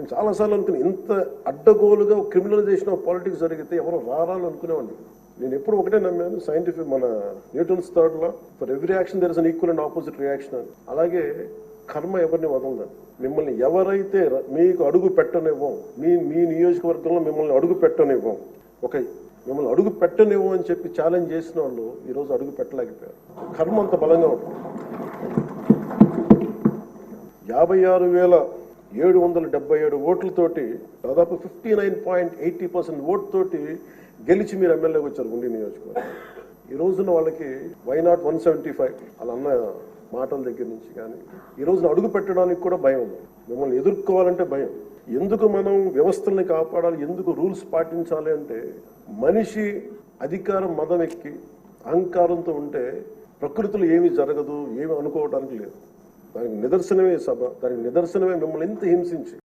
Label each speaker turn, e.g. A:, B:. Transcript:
A: నేను చాలాసార్లు అనుకుని ఇంత అడ్డగోలుగా క్రిమినలైజేషన్ ఆఫ్ పాలిటిక్స్ జరిగితే ఎవరు రారాలు అనుకునేవాడిని. నేను ఎప్పుడు ఒకటే నమ్మాను, సైంటిఫిక్ మన Newton's third law, for every action there is an equal and opposite reaction అని. అలాగే కర్మ ఎవరిని వదలదని. మిమ్మల్ని ఎవరైతే మీకు అడుగు పెట్టనివ్వం, మీ నియోజకవర్గంలో మిమ్మల్ని అడుగు పెట్టనివ్వం, మిమ్మల్ని అడుగు పెట్టనివ్వం అని చెప్పి ఛాలెంజ్ చేసిన వాళ్ళు ఈరోజు అడుగు పెట్టలేకపోయారు. కర్మ అంత బలంగా ఉంటుంది. 56,777 ఓట్లతోటి దాదాపు 59.80% ఓట్ తోటి గెలిచి మీరు ఎమ్మెల్యేకి వచ్చారు ఉండి నియోజకవర్గం. ఈ రోజున వాళ్ళకి వైనాట్ 175 అలా అన్న మాటల దగ్గర నుంచి కానీ ఈ రోజున అడుగు పెట్టడానికి కూడా భయం ఉంది. మిమ్మల్ని ఎదుర్కోవాలంటే భయం. ఎందుకు మనం వ్యవస్థల్ని కాపాడాలి, ఎందుకు రూల్స్ పాటించాలి అంటే మనిషి అధికారం మదం ఎక్కి అహంకారంతో ఉంటే ప్రకృతిలో ఏమీ జరగదు, ఏమి అనుకోవడానికి లేదు. దానికి నిదర్శనమే సభ, దానికి నిదర్శనమే మిమ్మల్ని ఇంత హింసించి